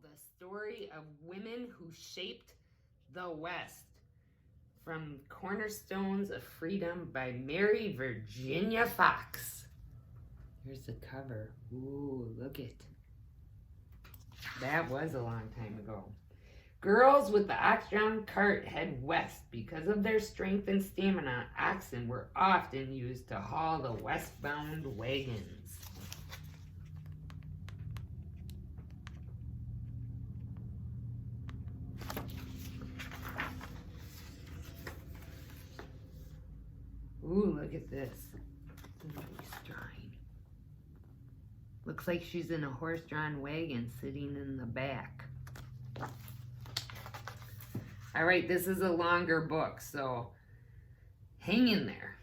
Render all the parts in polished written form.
The Story of Women Who Shaped the West, from Cornerstones of Freedom by Mary Virginia Fox. Here's the cover. Ooh, look it. That was a long time ago. Girls with the ox-drawn cart head west. Because of their strength and stamina, oxen were often used to haul the westbound wagons. Ooh, look at this. Nice drawing. Looks like she's in a horse-drawn wagon sitting in the back. All right, this is a longer book, so hang in there.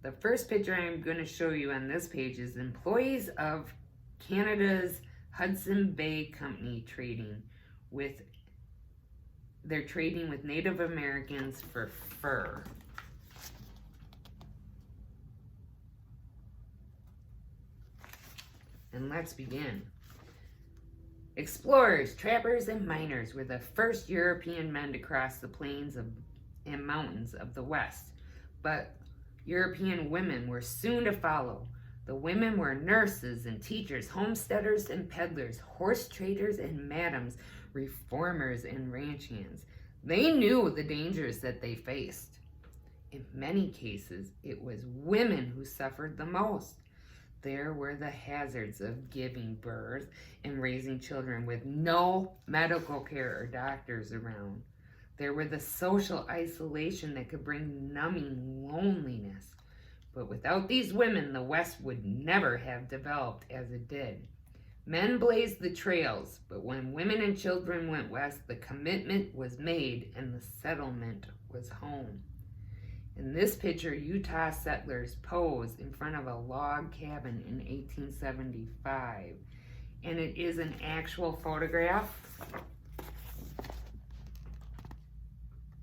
The first picture I'm going to show you on this page is employees of Canada's Hudson Bay Company they're trading with Native Americans for fur. And let's begin. Explorers, trappers, and miners were the first European men to cross the plains and mountains of the West. But European women were soon to follow. The women were nurses and teachers, homesteaders and peddlers, horse traders and madams, reformers and ranch hands. They knew the dangers that they faced. In many cases, it was women who suffered the most. There were the hazards of giving birth and raising children with no medical care or doctors around. There were the social isolation that could bring numbing loneliness. But without these women, the West would never have developed as it did. Men blazed the trails, but when women and children went west, the commitment was made and the settlement was home. In this picture, Utah settlers pose in front of a log cabin in 1875, and it is an actual photograph.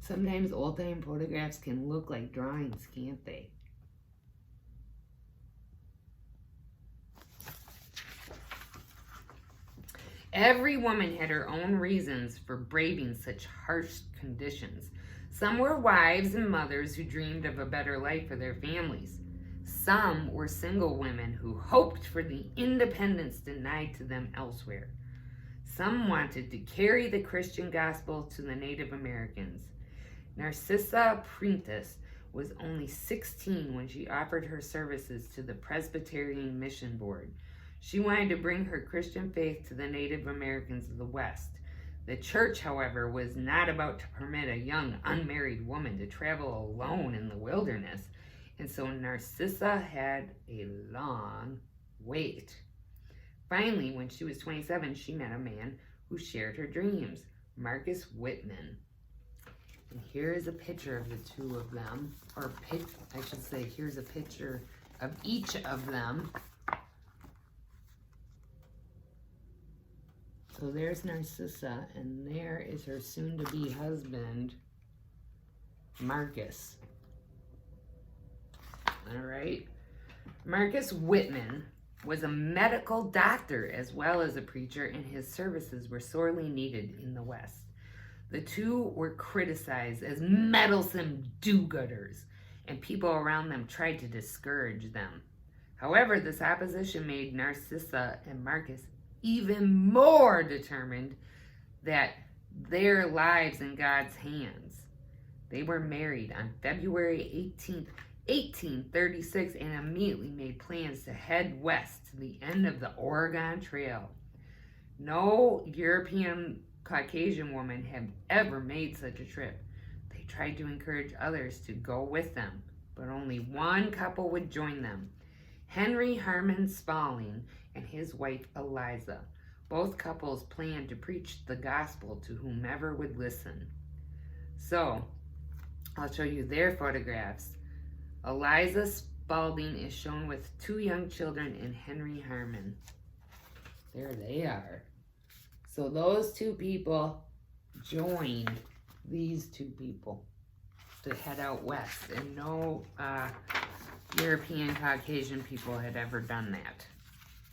Sometimes old-time photographs can look like drawings, can't they? Every woman had her own reasons for braving such harsh conditions. Some were wives and mothers who dreamed of a better life for their families. Some were single women who hoped for the independence denied to them elsewhere. Some wanted to carry the Christian gospel to the Native Americans. Narcissa Prentice was only 16 when she offered her services to the Presbyterian Mission Board. She wanted to bring her Christian faith to the Native Americans of the West. The church, however, was not about to permit a young, unmarried woman to travel alone in the wilderness, and so Narcissa had a long wait. Finally, when she was 27, she met a man who shared her dreams, Marcus Whitman. And here is a picture of the two of them, here's a picture of each of them. So there's Narcissa, and there is her soon-to-be husband, Marcus. All right. Marcus Whitman was a medical doctor as well as a preacher, and his services were sorely needed in the West. The two were criticized as meddlesome do-gooders, and people around them tried to discourage them. However, this opposition made Narcissa and Marcus even more determined that their lives in God's hands. They were married on February 18th, 1836, and immediately made plans to head west to the end of the Oregon Trail. No European Caucasian woman had ever made such a trip. They tried to encourage others to go with them, but only one couple would join them. Henry Harmon Spaulding and his wife Eliza. Both couples planned to preach the gospel to whomever would listen. So, I'll show you their photographs. Eliza Spaulding is shown with two young children and Henry Harmon. There they are. So those two people joined these two people to head out west, and no European Caucasian people had ever done that,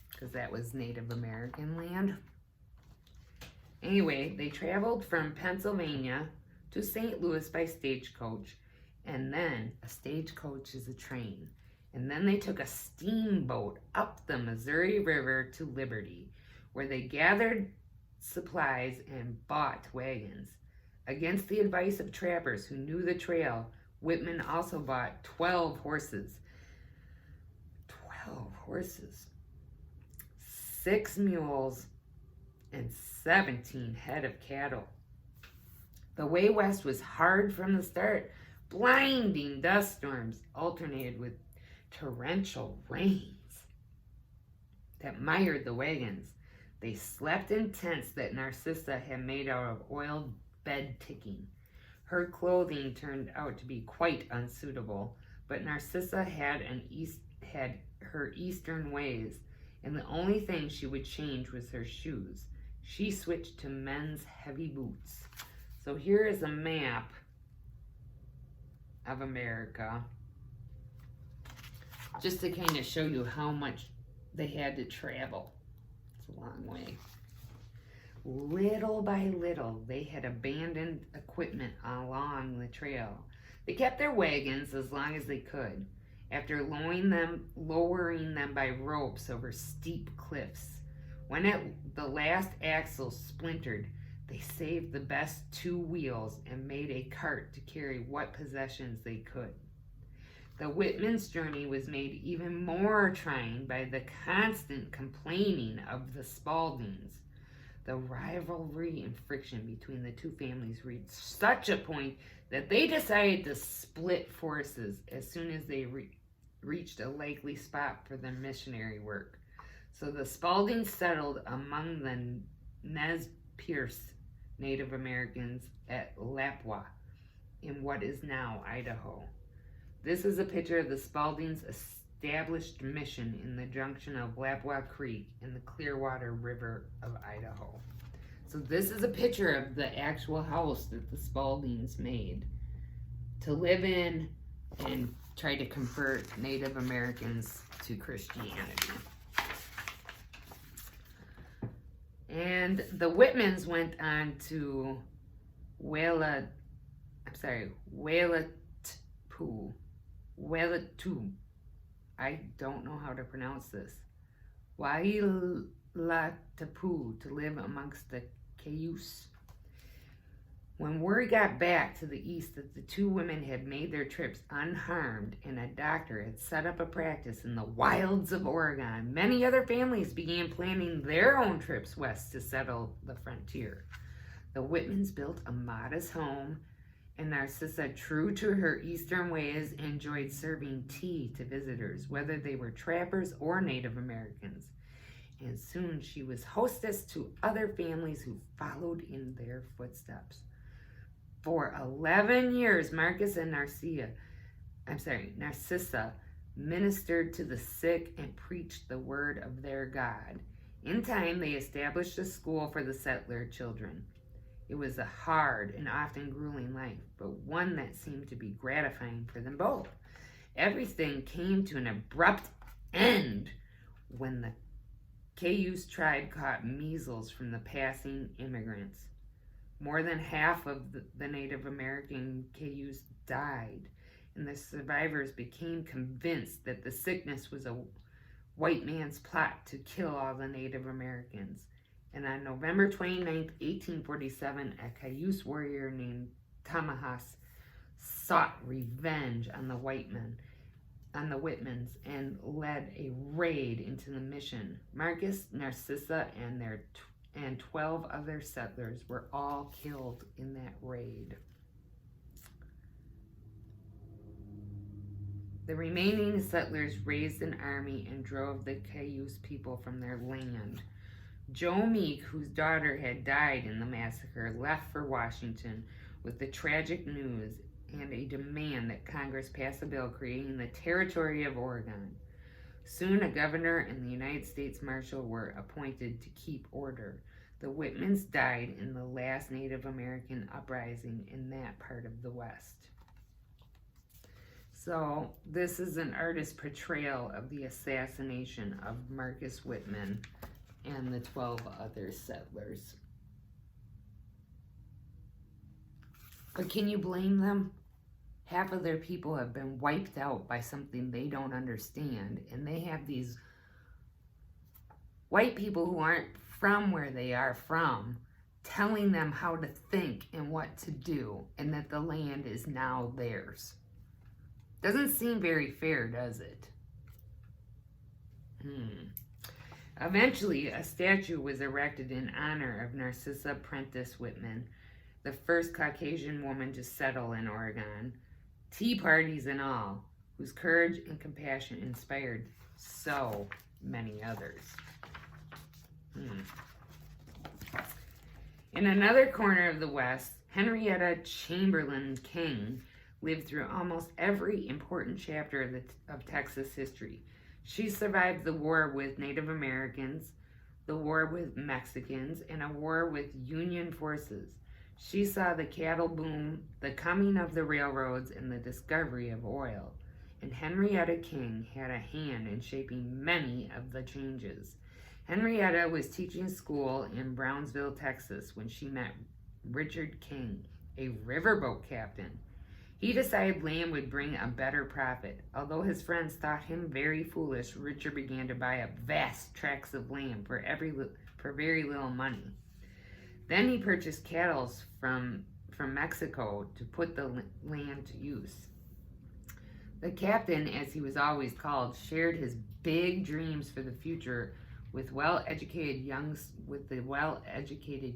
because that was Native American land. Anyway, they traveled from Pennsylvania to St. Louis by stagecoach, and then a stagecoach is a train. And then they took a steamboat up the Missouri River to Liberty, where they gathered supplies and bought wagons. Against the advice of trappers who knew the trail, Whitman also bought 12 horses. 12 horses. 6 mules and 17 head of cattle. The way west was hard from the start. Blinding dust storms alternated with torrential rains that mired the wagons. They slept in tents that Narcissa had made out of oiled bed ticking. Her clothing turned out to be quite unsuitable, but Narcissa had her eastern ways, and the only thing she would change was her shoes. She switched to men's heavy boots. So here is a map of America, just to kind of show you how much they had to travel. It's a long way. Little by little, they had abandoned equipment along the trail. They kept their wagons as long as they could, after lowering them by ropes over steep cliffs. When the last axle splintered, they saved the best 2 wheels and made a cart to carry what possessions they could. The Whitman's journey was made even more trying by the constant complaining of the Spauldings. The rivalry and friction between the two families reached such a point that they decided to split forces as soon as they reached a likely spot for their missionary work. So the Spauldings settled among the Nez Perce Native Americans at Lapua in what is now Idaho. This is a picture of the Spauldings' established mission in the junction of Lapua Creek and the Clearwater River of Idaho. So this is a picture of the actual house that the Spauldings made to live in and try to convert Native Americans to Christianity. And the Whitmans went on to Wailatpu. I don't know how to pronounce this. Wailatpu, to live amongst the Cayuse. When word got back to the east that the 2 women had made their trips unharmed and a doctor had set up a practice in the wilds of Oregon, many other families began planning their own trips west to settle the frontier. The Whitmans built a modest home, and Narcissa, true to her eastern ways, enjoyed serving tea to visitors, whether they were trappers or Native Americans. And soon she was hostess to other families who followed in their footsteps. For 11 years, Narcissa ministered to the sick and preached the word of their God. In time, they established a school for the settler children. It was a hard and often grueling life, but one that seemed to be gratifying for them both. Everything came to an abrupt end when the Cayuse tribe caught measles from the passing immigrants. More than half of the Native American Cayuse died, and the survivors became convinced that the sickness was a white man's plot to kill all the Native Americans. And on November 29, 1847, a Cayuse warrior named Tamahas sought revenge on the Whitmans, and led a raid into the mission. Marcus, Narcissa, and 12 other settlers were all killed in that raid. The remaining settlers raised an army and drove the Cayuse people from their land. Joe Meek, whose daughter had died in the massacre, left for Washington with the tragic news and a demand that Congress pass a bill creating the Territory of Oregon. Soon a governor and the United States Marshal were appointed to keep order. The Whitmans died in the last Native American uprising in that part of the West. So this is an artist's portrayal of the assassination of Marcus Whitman and the 12 other settlers. But can you blame them? Half of their people have been wiped out by something they don't understand, and they have these white people who aren't from where they are from telling them how to think and what to do, and that the land is now theirs. Doesn't seem very fair, does it? Eventually, a statue was erected in honor of Narcissa Prentice Whitman, the first Caucasian woman to settle in Oregon, tea parties and all, whose courage and compassion inspired so many others. In another corner of the West, Henrietta Chamberlain King lived through almost every important chapter of Texas history. She survived the war with Native Americans, the war with Mexicans, and a war with Union forces. She saw the cattle boom, the coming of the railroads, and the discovery of oil. And Henrietta King had a hand in shaping many of the changes. Henrietta was teaching school in Brownsville, Texas, when she met Richard King, a riverboat captain. He decided land would bring a better profit. Although his friends thought him very foolish, Richard began to buy up vast tracts of land for very little money. Then he purchased cattle from Mexico to put the land to use. The captain, as he was always called, shared his big dreams for the future with the well-educated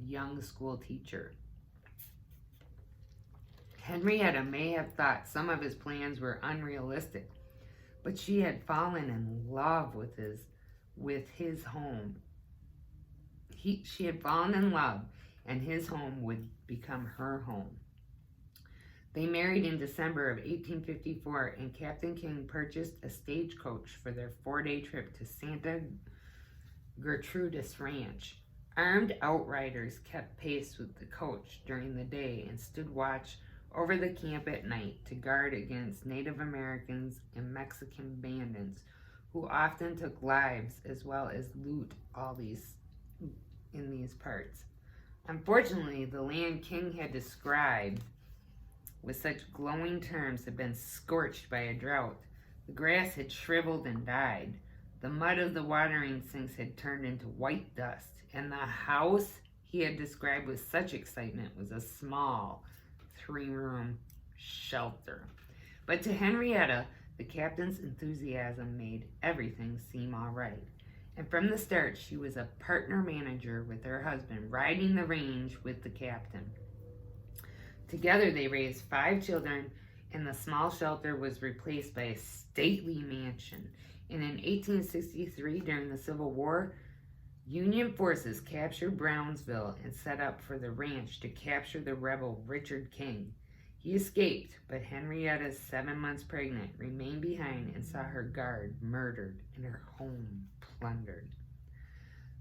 young school teacher. Henrietta may have thought some of his plans were unrealistic, but she had fallen in love with his home. She had fallen in love, and his home would become her home. They married in December of 1854, and Captain King purchased a stagecoach for their 4-day trip to Santa Gertrude Ranch. Armed outriders kept pace with the coach during the day and stood watch over the camp at night to guard against Native Americans and Mexican bandits who often took lives as well as loot in these parts. Unfortunately, the land King had described with such glowing terms had been scorched by a drought. The grass had shriveled and died. The mud of the watering sinks had turned into white dust, and the house he had described with such excitement was a small 3-room shelter. But to Henrietta, the captain's enthusiasm made everything seem all right. And from the start, she was a partner manager with her husband, riding the range with the captain. Together, they raised 5 children, and the small shelter was replaced by a stately mansion. And in 1863, during the Civil War, Union forces captured Brownsville and set up for the ranch to capture the rebel Richard King. He escaped, but Henrietta, 7 months pregnant, remained behind and saw her guard murdered and her home plundered.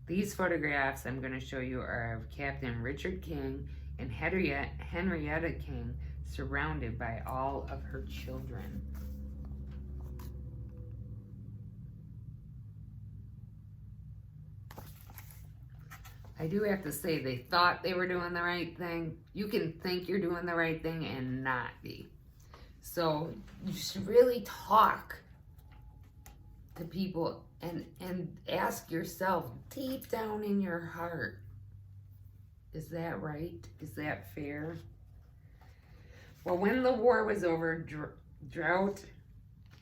These photographs I'm going to show you are of Captain Richard King and Henrietta King surrounded by all of her children. I do have to say, they thought they were doing the right thing. You can think you're doing the right thing and not be. So you should really talk to people and ask yourself deep down in your heart, is that right? Is that fair? Well, when the war was over, drought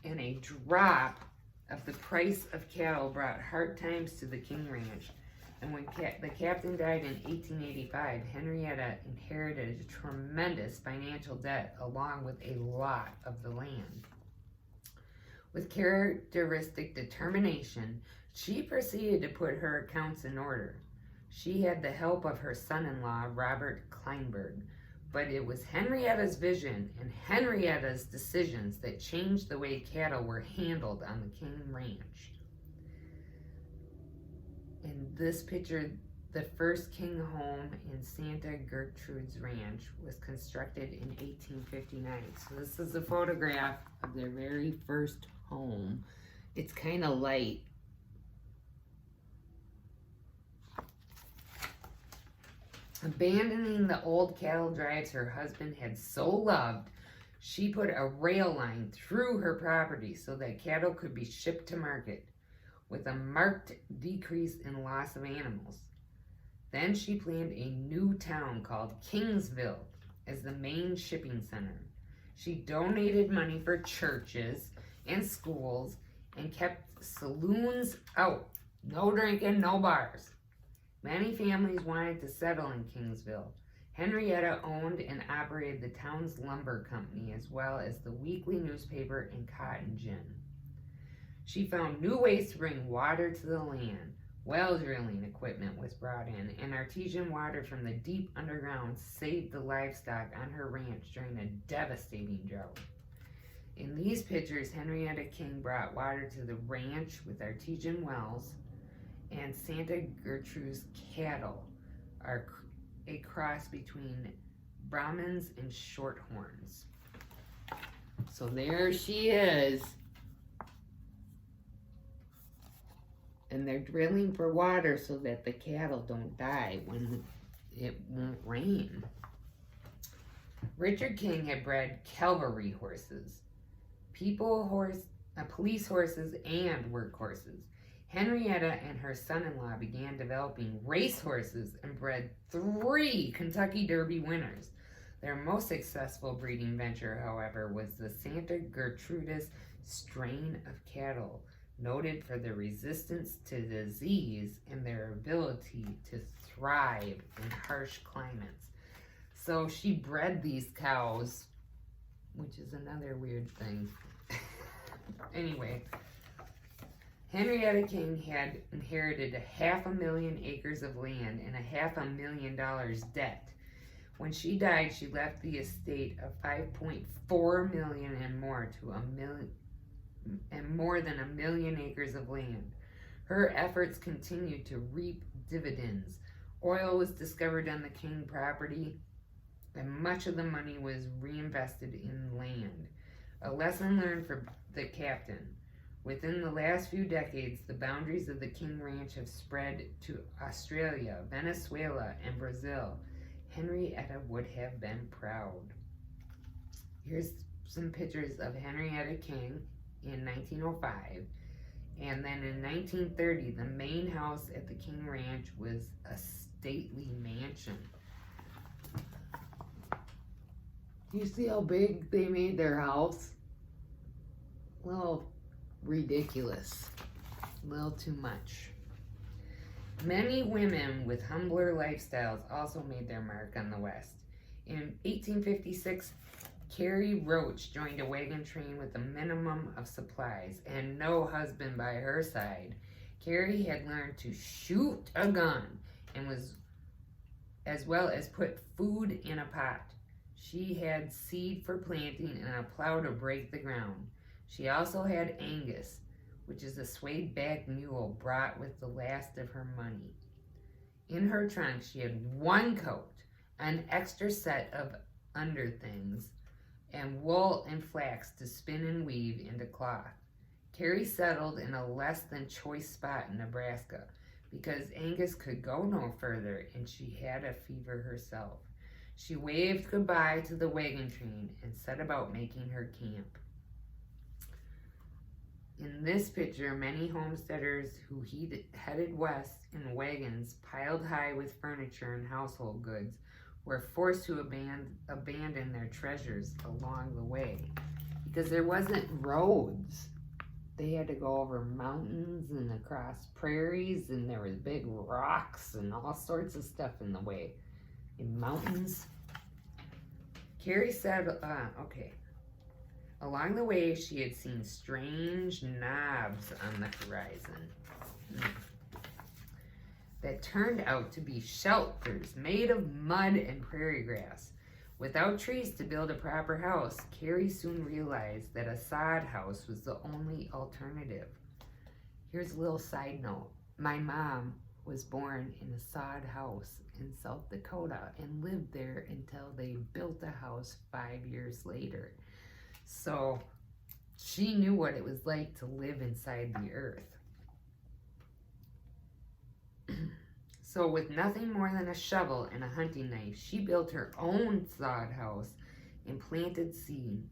and a drop of the price of cattle brought hard times to the King Ranch. And when the captain died in 1885, Henrietta inherited a tremendous financial debt along with a lot of the land. With characteristic determination, she proceeded to put her accounts in order. She had the help of her son-in-law, Robert Kleinberg, but it was Henrietta's vision and Henrietta's decisions that changed the way cattle were handled on the King Ranch. In this picture, the first King home in Santa Gertrude's Ranch was constructed in 1859. So this is a photograph of their very first home. It's kind of light. Abandoning the old cattle drives her husband had so loved, she put a rail line through her property so that cattle could be shipped to market, with a marked decrease in loss of animals. Then she planned a new town called Kingsville as the main shipping center. She donated money for churches and schools and kept saloons out. No drinking, no bars. Many families wanted to settle in Kingsville. Henrietta owned and operated the town's lumber company as well as the weekly newspaper and cotton gin. She found new ways to bring water to the land. Well drilling equipment was brought in, and artesian water from the deep underground saved the livestock on her ranch during a devastating drought. In these pictures, Henrietta King brought water to the ranch with artesian wells, and Santa Gertrude's cattle are a cross between Brahmins and Shorthorns. So there she is. And they're drilling for water so that the cattle don't die when it won't rain. Richard King had bred cavalry horses, police horses, and work horses. Henrietta and her son-in-law began developing race horses and bred 3 Kentucky Derby winners. Their most successful breeding venture, however, was the Santa Gertrudis strain of cattle, noted for their resistance to disease and their ability to thrive in harsh climates. So she bred these cows, which is another weird thing. Anyway, Henrietta King had inherited 500,000 acres of land and $500,000 debt. When she died, she left the estate of $5.4 million and more than 1 million acres of land. Her efforts continued to reap dividends. Oil was discovered on the King property, and much of the money was reinvested in land. A lesson learned for the captain. Within the last few decades, the boundaries of the King Ranch have spread to Australia, Venezuela, and Brazil. Henrietta would have been proud. Here's some pictures of Henrietta King in 1905, and then in 1930 the main house at the King Ranch was a stately mansion. Do you see how big they made their house? A little ridiculous, a little too much. Many women with humbler lifestyles also made their mark on the West. In 1856, Carrie Roach joined a wagon train with a minimum of supplies and no husband by her side. Carrie had learned to shoot a gun and as well as put food in a pot. She had seed for planting and a plow to break the ground. She also had Angus, which is a suede-backed mule brought with the last of her money. In her trunk, she had 1 coat, an extra set of underthings, and wool and flax to spin and weave into cloth. Carrie settled in a less than choice spot in Nebraska because Angus could go no further and she had a fever herself. She waved goodbye to the wagon train and set about making her camp. In this picture, many homesteaders who headed west in wagons piled high with furniture and household goods were forced to abandon their treasures along the way because there wasn't roads. They had to go over mountains and across prairies, and there was big rocks and all sorts of stuff in the way. In mountains. Carrie said, along the way, she had seen strange knobs on the horizon that turned out to be shelters made of mud and prairie grass. Without trees to build a proper house, Carrie soon realized that a sod house was the only alternative. Here's a little side note. My mom was born in a sod house in South Dakota and lived there until they built a house 5 years later. So she knew what it was like to live inside the earth. So with nothing more than a shovel and a hunting knife, she built her own sod house and planted seeds.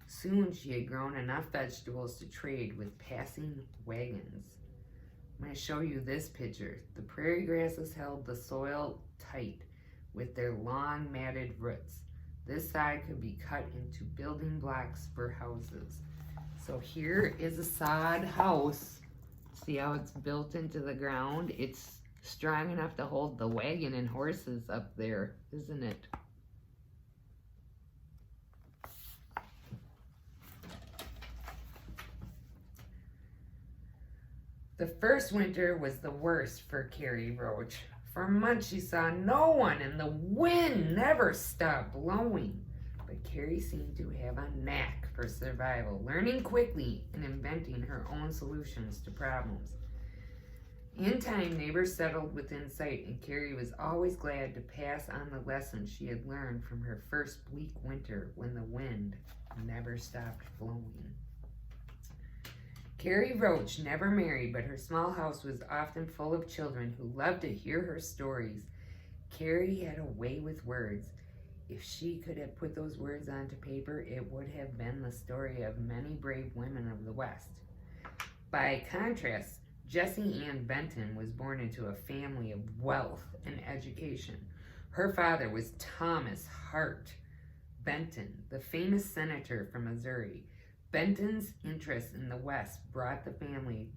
Soon she had grown enough vegetables to trade with passing wagons. I'm going to show you this picture. The prairie grasses held the soil tight with their long matted roots. This sod could be cut into building blocks for houses. So here is a sod house. See how it's built into the ground? It's strong enough to hold the wagon and horses up there, isn't it? The first winter was the worst for Carrie Roach. For months she saw no one and the wind never stopped blowing. But Carrie seemed to have a knack for survival, learning quickly and inventing her own solutions to problems. In time, neighbors settled within sight, and Carrie was always glad to pass on the lessons she had learned from her first bleak winter when the wind never stopped blowing. Carrie Roach never married, but her small house was often full of children who loved to hear her stories. Carrie had a way with words. If she could have put those words onto paper, it would have been the story of many brave women of the West. By contrast, Jessie Ann Benton was born into a family of wealth and education. Her father was Thomas Hart Benton, the famous senator from Missouri. Benton's interest in the West brought the family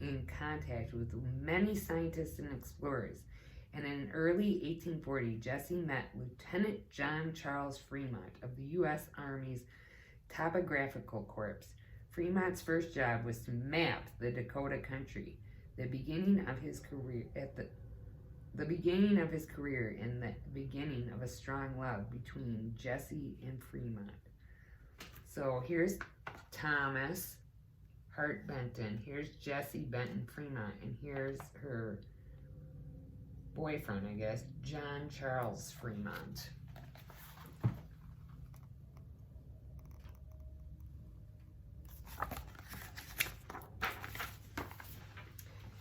in contact with many scientists and explorers. And in early 1840, Jessie met Lieutenant John Charles Fremont of the U.S. Army's Topographical Corps. Fremont's first job was to map the Dakota country, the beginning of his career and the beginning of a strong love between Jessie and Fremont. So here's Thomas Hart Benton, here's Jessie Benton Fremont, and here's her boyfriend, I guess, John Charles Fremont.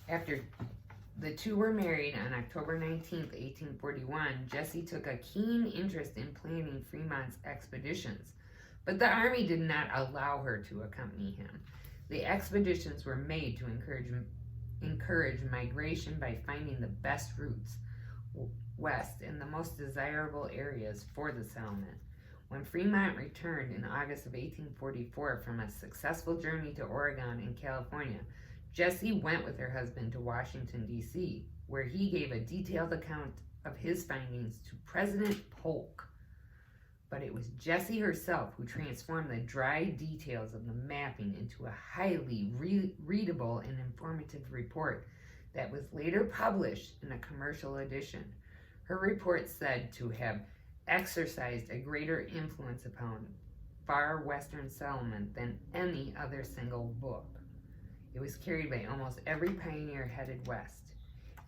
After the two were married on October 19th, 1841, Jessie took a keen interest in planning Fremont's expeditions, but the Army did not allow her to accompany him. The expeditions were made to encourage migration by finding the best routes west and the most desirable areas for the settlement. When Fremont returned in August of 1844 from a successful journey to Oregon and California, Jessie went with her husband to Washington, D.C., where he gave a detailed account of his findings to President Polk. But it was Jessie herself who transformed the dry details of the mapping into a highly readable and informative report that was later published in a commercial edition. Her report said to have exercised a greater influence upon far western settlement than any other single book. It was carried by almost every pioneer headed west.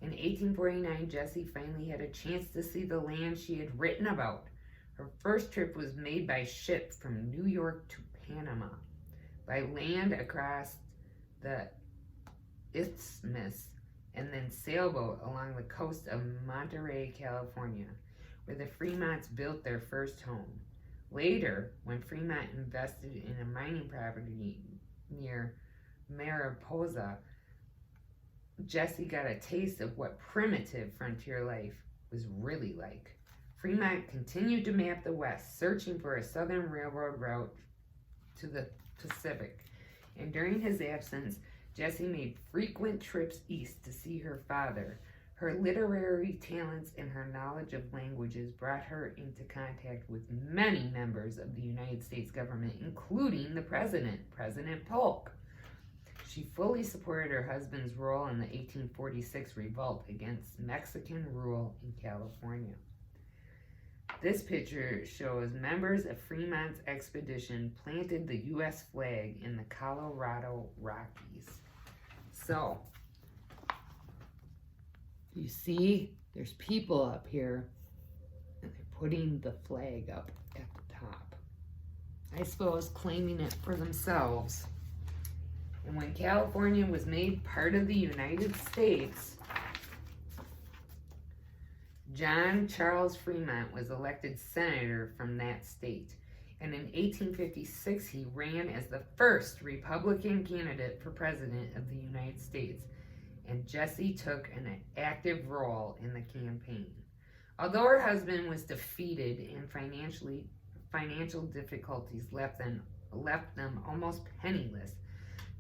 In 1849, Jessie finally had a chance to see the land she had written about. Her first trip was made by ship from New York to Panama, by land across the isthmus, and then sailboat along the coast of Monterey, California, where the Fremonts built their first home. Later, when Fremont invested in a mining property near Mariposa, Jessie got a taste of what primitive frontier life was really like. Fremont continued to map the West, searching for a southern railroad route to the Pacific. And during his absence, Jessie made frequent trips east to see her father. Her literary talents and her knowledge of languages brought her into contact with many members of the United States government, including the President Polk. She fully supported her husband's role in the 1846 revolt against Mexican rule in California. This picture shows members of Fremont's expedition planted the U.S. flag in the Colorado Rockies. So, you see, there's people up here, and they're putting the flag up at the top. I suppose claiming it for themselves. And when California was made part of the United States, John Charles Fremont was elected senator from that state, and in 1856 he ran as the first Republican candidate for president of the United States, and Jessie took an active role in the campaign. Although her husband was defeated and financial difficulties left them almost penniless,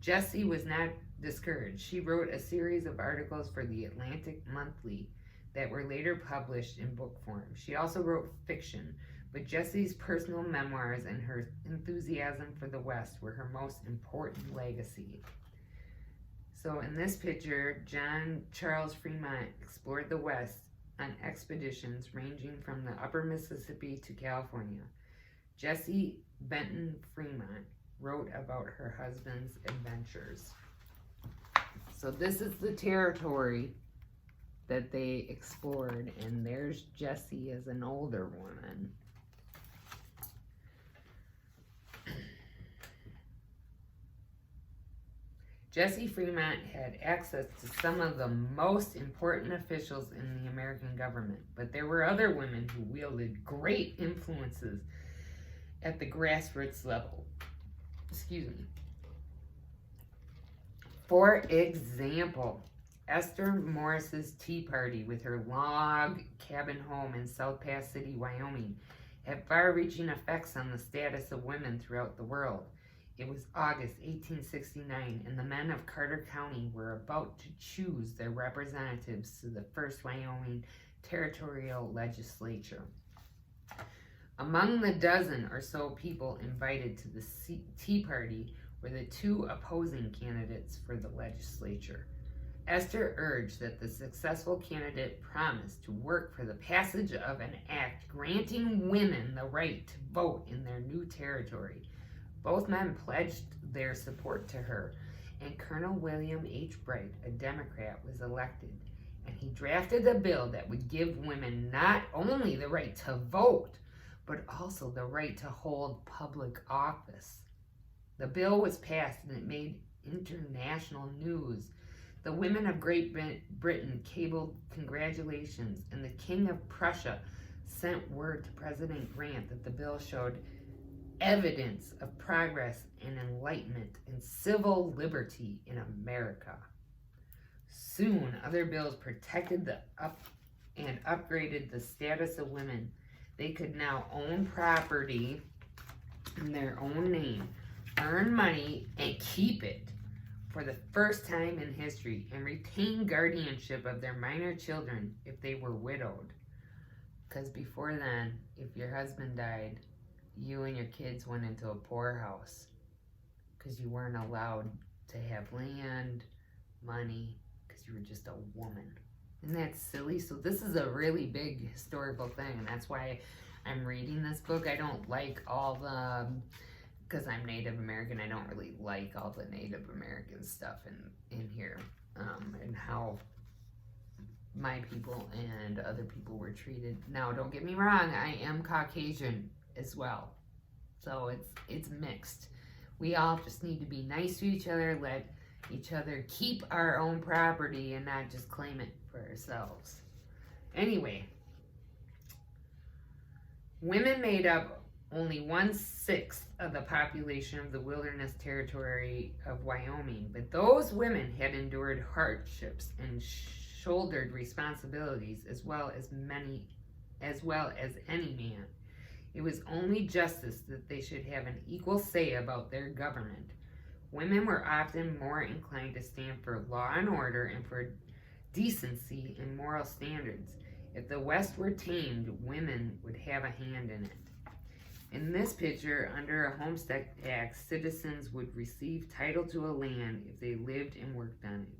Jessie was not discouraged. She wrote a series of articles for the Atlantic Monthly that were later published in book form. She also wrote fiction, but Jessie's personal memoirs and her enthusiasm for the West were her most important legacy. So in this picture, John Charles Fremont explored the West on expeditions ranging from the upper Mississippi to California. Jessie Benton Fremont wrote about her husband's adventures. So this is the territory that they explored, and there's Jessie as an older woman. Jessie Fremont had access to some of the most important officials in the American government, but there were other women who wielded great influences at the grassroots level. Excuse me. For example, Esther Morris's Tea Party with her log cabin home in South Pass City, Wyoming, had far-reaching effects on the status of women throughout the world. It was August 1869, and the men of Carter County were about to choose their representatives to the first Wyoming territorial legislature. Among the dozen or so people invited to the Tea Party were the two opposing candidates for the legislature. Esther urged that the successful candidate promise to work for the passage of an act granting women the right to vote in their new territory. Both men pledged their support to her, and Colonel William H. Bright, a Democrat, was elected, and he drafted a bill that would give women not only the right to vote, but also the right to hold public office. The bill was passed, and it made international news. The women of Great Britain cabled congratulations, and the King of Prussia sent word to President Grant that the bill showed evidence of progress and enlightenment and civil liberty in America. Soon, other bills protected and upgraded the status of women. They could now own property in their own name, earn money, and keep it for the first time in history, and retain guardianship of their minor children if they were widowed. Because before then, if your husband died, you and your kids went into a poorhouse because you weren't allowed to have land, money, because you were just a woman. Isn't that silly? So this is a really big historical thing, and that's why I'm reading this book. I don't like all the, because I'm Native American, I don't really like all the Native American stuff in here, and how my people and other people were treated. Now, don't get me wrong, I am Caucasian as well, so it's mixed. We all just need to be nice to each other, let each other keep our own property and not just claim it for ourselves. Anyway, women made up only 1/6 of the population of the wilderness territory of Wyoming, but those women had endured hardships and shouldered responsibilities as well as any man. It was only justice that they should have an equal say about their government. Women were often more inclined to stand for law and order and for decency and moral standards. If the West were tamed, women would have a hand in it. In this picture, under a Homestead Act, citizens would receive title to a land if they lived and worked on it.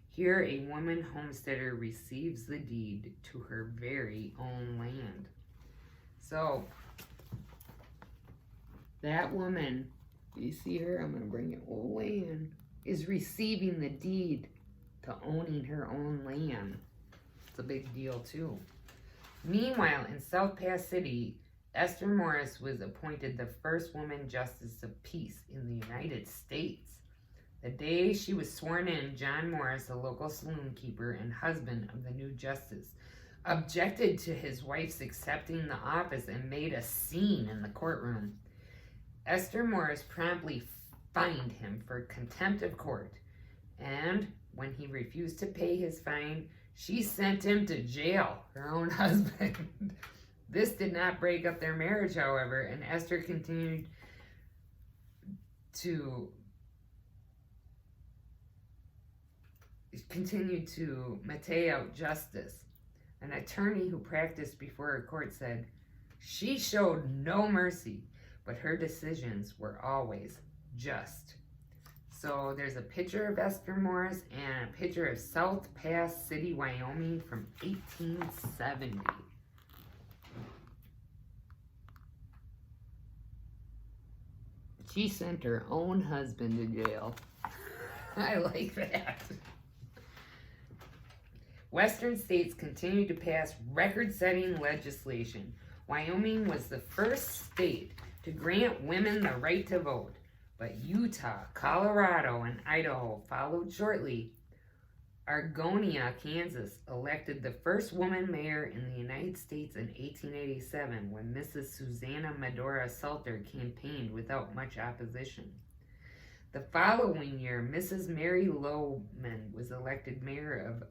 Here, a woman homesteader receives the deed to her very own land. So, that woman, you see her? I'm going to bring it all the way in, is receiving the deed to owning her own land. It's a big deal, too. Meanwhile, in South Pass City, Esther Morris was appointed the first woman justice of peace in the United States. The day she was sworn in, John Morris, a local saloon keeper and husband of the new justice, objected to his wife's accepting the office and made a scene in the courtroom. Esther Morris promptly fined him for contempt of court, and when he refused to pay his fine, she sent him to jail, her own husband. This did not break up their marriage, however, and Esther continued to mete out justice. An attorney who practiced before her court said, "She showed no mercy, but her decisions were always just." So there's a picture of Esther Morris and a picture of South Pass City, Wyoming from 1870. She sent her own husband to jail. I like that. Western states continued to pass record-setting legislation. Wyoming was the first state to grant women the right to vote, but Utah, Colorado, and Idaho followed shortly. Argonia, Kansas, elected the first woman mayor in the United States in 1887 when Mrs. Susanna Medora Salter campaigned without much opposition. The following year, Mrs. Mary Lowman was elected mayor of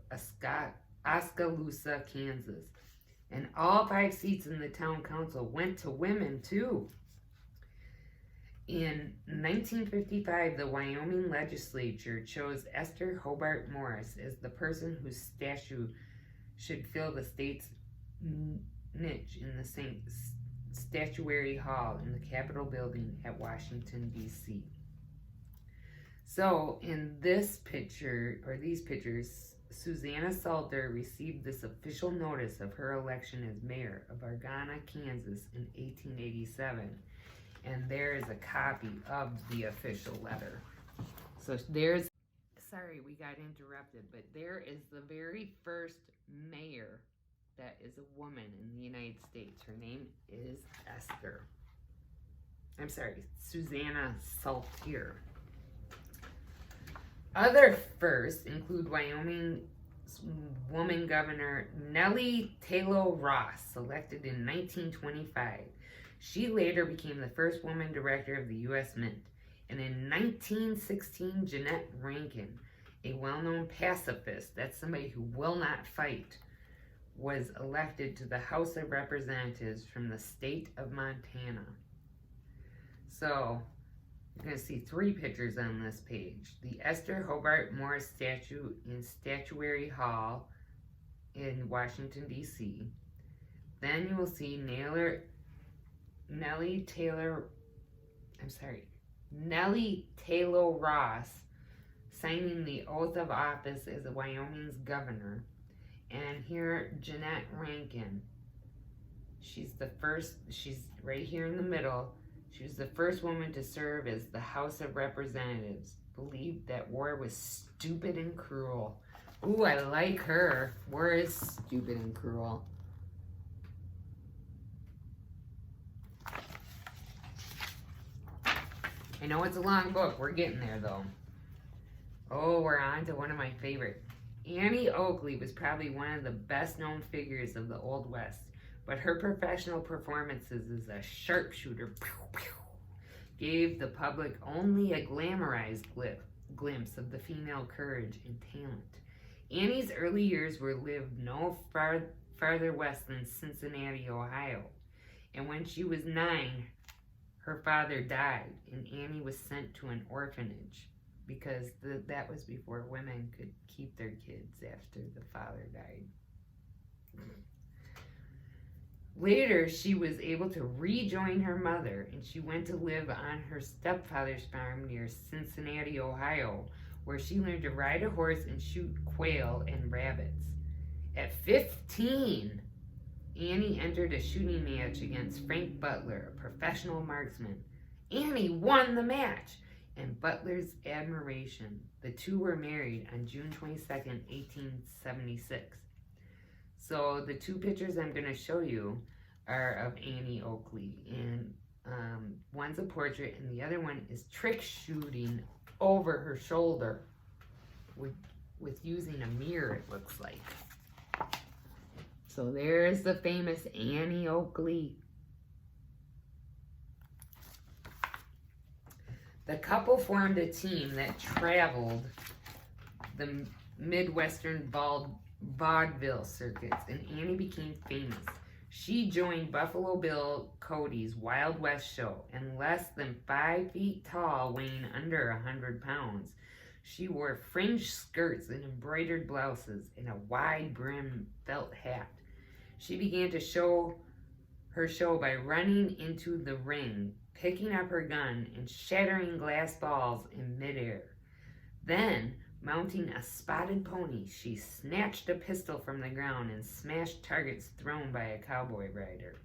Oskaloosa, Kansas, and all 5 seats in the town council went to women, too. In 1955, the Wyoming legislature chose Esther Hobart Morris as the person whose statue should fill the state's niche in the St. Statuary Hall in the Capitol building at Washington, D.C. So, in this picture, or these pictures, Susanna Salter received this official notice of her election as mayor of Argonia, Kansas in 1887. And there is a copy of the official letter. So there's, sorry we got interrupted, but there is the very first mayor that is a woman in the United States. Her name is Susanna Salter. Other firsts include Wyoming's woman governor Nellie Taylor Ross, elected in 1925. She later became the first woman director of the U.S. Mint. And in 1916, Jeannette Rankin, a well-known pacifist, that's somebody who will not fight, was elected to the House of Representatives from the state of Montana. So, you're going to see 3 pictures on this page. The Esther Hobart Morris statue in Statuary Hall in Washington, D.C. Then you will see Nellie Taylor Ross signing the oath of office as Wyoming's governor. And here, Jeannette Rankin. She's right here in the middle. She was the first woman to serve as the House of Representatives. Believed that war was stupid and cruel. Ooh, I like her. War is stupid and cruel. I know it's a long book. We're getting there, though. Oh, we're on to one of my favorite. Annie Oakley was probably one of the best-known figures of the Old West, but her professional performances as a sharpshooter gave the public only a glamorized glimpse of the female courage and talent. Annie's early years were lived no farther west than Cincinnati, Ohio, and when she was 9, her father died, and Annie was sent to an orphanage because that was before women could keep their kids after the father died. Later, she was able to rejoin her mother, and she went to live on her stepfather's farm near Cincinnati, Ohio, where she learned to ride a horse and shoot quail and rabbits. At 15, Annie entered a shooting match against Frank Butler, a professional marksman. Annie won the match, and Butler's admiration. The two were married on June 22nd, 1876. So the 2 pictures I'm going to show you are of Annie Oakley, and one's a portrait and the other one is trick shooting over her shoulder with using a mirror, it looks like. So there's the famous Annie Oakley. The couple formed a team that traveled the Midwestern vaudeville circuits, and Annie became famous. She joined Buffalo Bill Cody's Wild West show, and less than 5 feet tall, weighing under 100 pounds. She wore fringed skirts and embroidered blouses and a wide-brimmed felt hat. She began to show her show by running into the ring, picking up her gun, and shattering glass balls in midair. Then, mounting a spotted pony, she snatched a pistol from the ground and smashed targets thrown by a cowboy rider.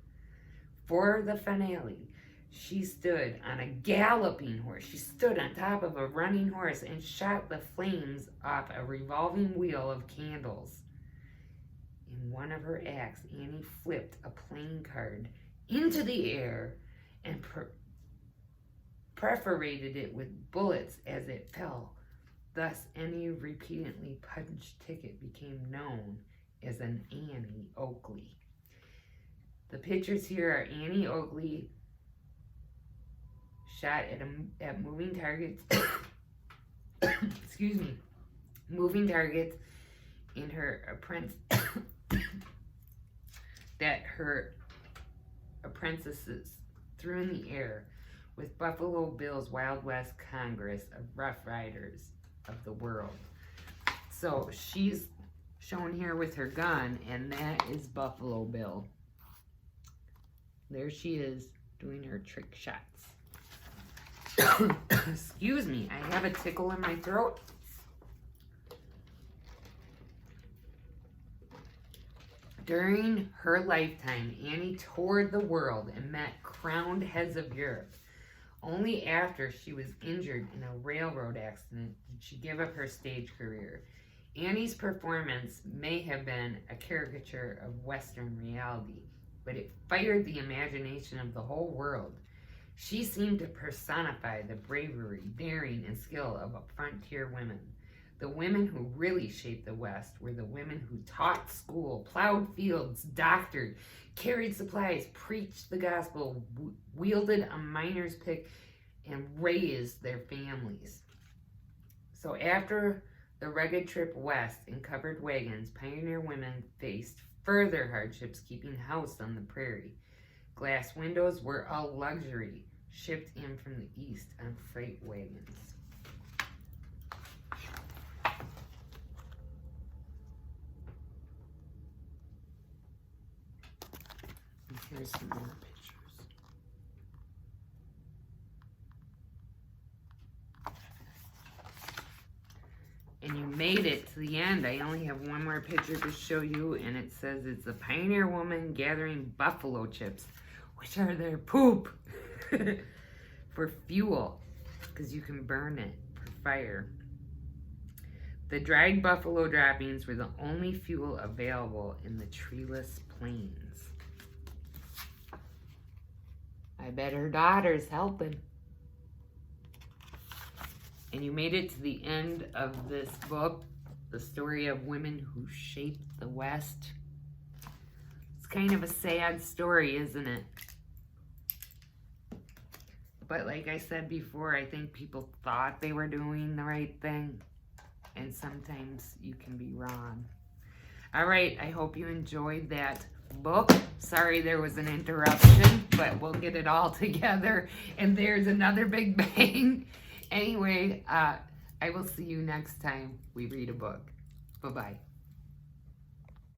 For the finale, she stood on a galloping horse. She stood on top of a running horse and shot the flames off a revolving wheel of candles. In one of her acts, Annie flipped a playing card into the air and perforated it with bullets as it fell. Thus, any repeatedly punched ticket became known as an Annie Oakley. The pictures here are Annie Oakley shot at moving targets. Excuse me, moving targets in her apprentice that her apprentices threw in the air with Buffalo Bill's Wild West Congress of Rough Riders of the world. So she's shown here with her gun, and that is Buffalo Bill. There she is doing her trick shots. Excuse me, I have a tickle in my throat. During her lifetime, Annie toured the world and met crowned heads of Europe. Only after she was injured in a railroad accident did she give up her stage career. Annie's performance may have been a caricature of Western reality, but it fired the imagination of the whole world. She seemed to personify the bravery, daring, and skill of frontier women. The women who really shaped the West were the women who taught school, plowed fields, doctored, carried supplies, preached the gospel, wielded a miner's pick, and raised their families. So after the rugged trip west in covered wagons, pioneer women faced further hardships keeping house on the prairie. Glass windows were a luxury, shipped in from the east on freight wagons. Here's some more pictures. And you made it to the end. I only have one more picture to show you, and it says it's a pioneer woman gathering buffalo chips, which are their poop, for fuel, because you can burn it for fire. The dried buffalo droppings were the only fuel available in the treeless plains. I bet her daughter's helping. And you made it to the end of this book, the story of women who shaped the West. It's kind of a sad story, isn't it? But like I said before, I think people thought they were doing the right thing. And sometimes you can be wrong. All right, I hope you enjoyed that book. Sorry there was an interruption, but we'll get it all together. And there's another big bang. Anyway, I will see you next time we read a book. Bye-bye.